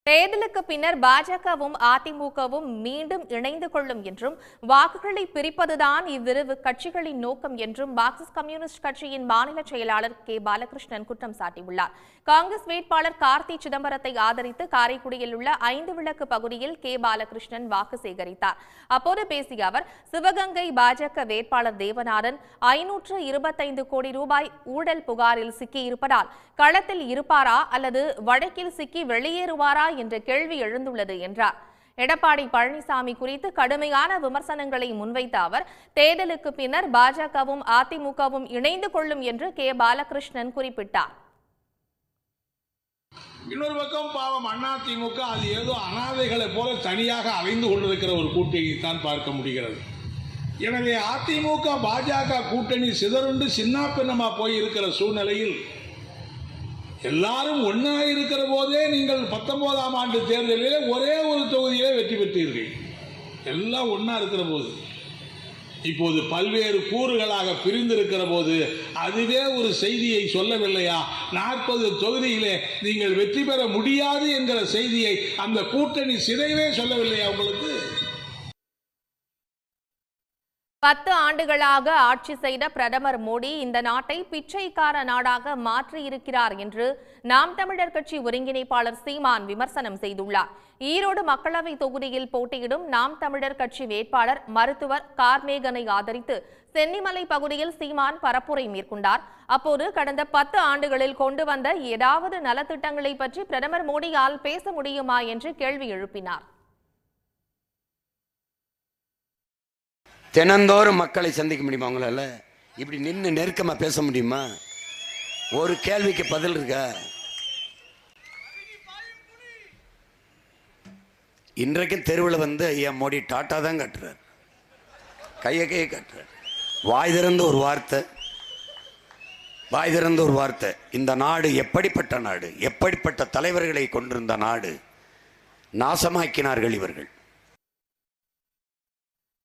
தேர்தலுக்கு பின்னர் பாஜகவும் அதிமுகவும் மீண்டும் இணைந்து கொள்ளும் என்றும் வாக்குகளை பிரிப்பதுதான் இவ்விரு கட்சிகளின் நோக்கம் என்றும் மார்க்சிஸ்ட் கம்யூனிஸ்ட் கட்சியின் மாநில செயலாளர் கே பாலகிருஷ்ணன் குற்றம் சாட்டியுள்ளார். காங்கிரஸ் வேட்பாளர் கார்த்தி சிதம்பரத்தை ஆதரித்து காரைக்குடியில் உள்ள 5 விளக்கு பகுதியில் கே பாலகிருஷ்ணன் வாக்கு சேகரித்தார். அப்போது பேசிய அவர், சிவகங்கை பாஜக வேட்பாளர் தேவநாதன் 525 கோடி ரூபாய் ஊழல் புகாரில் சிக்கியிருப்பதால் களத்தில் இருப்பாரா அல்லது வழக்கில் சிக்கி வெளியேறுவாரா என்ற கேள்வி எழுந்துள்ளது என்றார். எடப்பாடி பழனிசாமி குறித்து கடுமையான விமர்சனங்களை முன்வைத்த அவர், தேர்தலுக்கு பின்னர் பாஜகவும் அதிமுகவும் இணைந்து கொள்ளும் என்று கே பாலகிருஷ்ணன் குறிப்பிட்டார். இன்னொரு பக்கம் பாவம் அதிமுக அது ஏதோ அனாதைகளை போல தனியாக அலைந்து கொண்டிருக்கிற ஒரு கூட்டணியை தான் பார்க்க முடிகிறது. எனவே அதிமுக பாஜக கூட்டணி சிதறுண்டு சின்னாபின்னமா போய் இருக்கிற சூழ்நிலையில் எல்லாரும் ஒன்னா இருக்கிற போதே நீங்கள் 19ஆம் ஆண்டு தேர்தலிலே ஒரே ஒரு தொகுதியிலே வெற்றி பெற்றீர்கள். எல்லாம் ஒன்னா இருக்கிற போது இப்போது பல்வேறு கூறுகளாக பிரிந்திருக்கிற போது அதுவே ஒரு செய்தியை சொல்லவில்லையா? 40 தொகுதியிலே நீங்கள் வெற்றி பெற முடியாது என்கிற செய்தியை அந்த கூட்டணி சிதைவே சொல்லவில்லையா உங்களுக்கு? 10 ஆண்டுகளாக ஆட்சி செய்த பிரதமர் மோடி இந்த நாட்டை பிச்சைக்கார நாடாக மாற்றியிருக்கிறார் என்று நாம் தமிழர் கட்சி ஒருங்கிணைப்பாளர் சீமான் விமர்சனம் செய்துள்ளார். ஈரோடு மக்களவை தொகுதியில் போட்டியிடும் நாம் தமிழர் கட்சி வேட்பாளர் மருத்துவர் கார்மேகனை ஆதரித்து சென்னிமலை பகுதியில் சீமான் பரப்புரை மேற்கொண்டார். அப்போது கடந்த 10 ஆண்டுகளில் கொண்டு வந்த ஏதாவது நலத்திட்டங்களை பற்றி பிரதமர் மோடியால் பேச முடியுமா என்று கேள்வி எழுப்பினார். தினந்தோறும் மக்களை சந்திக்க முடியுமா? அவங்களால இப்படி நின்று நெருக்கமா பேச முடியுமா? ஒரு கேள்விக்கு பதில் இருக்கா? இன்றைக்கும் தெருவில் வந்து ஐயா மோடி டாட்டா தான் கட்டுறார், கையை கட்டுறார். வாய் திறந்து ஒரு வார்த்தை, இந்த நாடு எப்படிப்பட்ட நாடு, எப்படிப்பட்ட தலைவர்களை கொண்டிருந்த நாடு, நாசமாக்கினார்கள் இவர்கள்.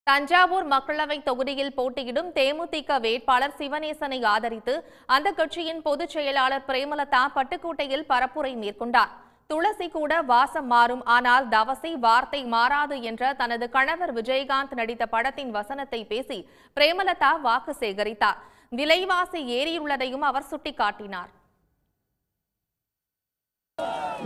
தஞ்சாவூர் மக்களவை தொகுதியில் போட்டியிடும் தேமுதிக வேட்பாளர் சிவனேசனை ஆதரித்து அந்த கட்சியின் பொதுச் செயலாளர் பிரேமலதா பட்டுக்கோட்டையில் பரப்புரை மேற்கொண்டார். துளசி கூட வாசம் மாறும், ஆனால் தவசி வார்த்தை மாறாது என்ற தனது கணவர் விஜயகாந்த் நடித்த படத்தின் வசனத்தை பேசி பிரேமலதா வாக்கு சேகரித்தார். விலைவாசி ஏறியுள்ளதையும் அவர் சுட்டிக்காட்டினார்.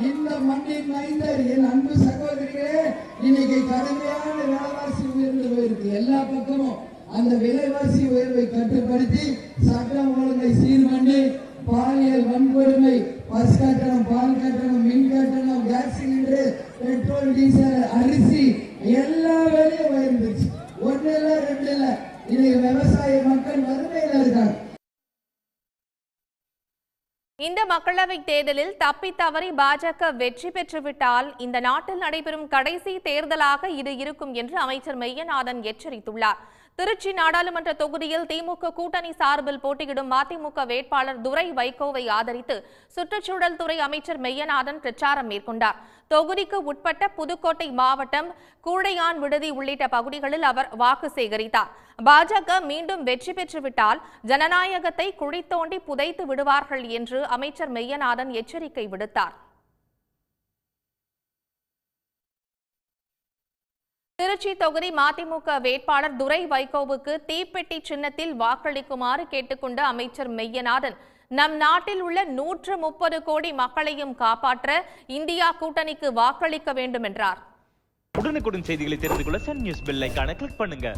இந்த மண்ணின் மைந்தர் என் அன்பு சகோதரிகளே, இன்னைக்கு கடுமையான விலைவாசி உயர்ந்து போயிருக்கு. எல்லா பக்கமும் அந்த விலைவாசி உயர்வை கட்டுப்படுத்தி சட்டம் ஒழுங்கை சீர் பண்ணி பாலியல் வன்கொடுமை, பஸ் கட்டணம், பால் கட்டணம், மின் கட்டணம், கேஸ் சிலிண்டர், பெட்ரோல், டீசல், அரிசி எல்லா விலையும் உயர்ந்துச்சு. 1 இல்ல 2 இல்ல. இன்னைக்கு விவசாய மக்கள் வறுமையில இருக்காங்க. இந்த மக்களவைத் தேர்தலில் தப்பித்தவறி பாஜக வெற்றி பெற்றுவிட்டால் இந்த நாட்டில் நடைபெறும் கடைசி தேர்தலாக இது இருக்கும் என்று அமைச்சர் மெய்யநாதன் எச்சரித்துள்ளார். திருச்சி நாடாளுமன்ற தொகுதியில் திமுக கூட்டணி சார்பில் போட்டியிடும் மதிமுக வேட்பாளர் துரை வைகோவை ஆதரித்து சுற்றுச்சூழல் துறை அமைச்சர் மெய்யநாதன் பிரச்சாரம் மேற்கொண்டார். தொகுதிக்கு உட்பட்ட புதுக்கோட்டை மாவட்டம் கூழையான் விடுதி உள்ளிட்ட பகுதிகளில் அவர் வாக்கு சேகரித்தார். பாஜக மீண்டும் வெற்றி பெற்றுவிட்டால் ஜனநாயகத்தை குழி தோண்டி புதைத்து விடுவார்கள் என்று அமைச்சர் மெய்யநாதன் எச்சரிக்கை விடுத்தார். திருச்சி தொகுதி மதிமுக வேட்பாளர் துரை வைகோவுக்கு தீப்பெட்டி சின்னத்தில் வாக்களிக்குமாறு கேட்டுக்கொண்ட அமைச்சர் மெய்யநாதன், நம் நாட்டில் உள்ள 130 கோடி மக்களையும் காப்பாற்ற இந்தியா கூட்டணிக்கு வாக்களிக்க வேண்டும் என்றார். உடனுக்குடன் செய்திகளை தெரிந்து கொள்ள சன் நியூஸ் பெல் ஐகானை கிளிக் பண்ணுங்க.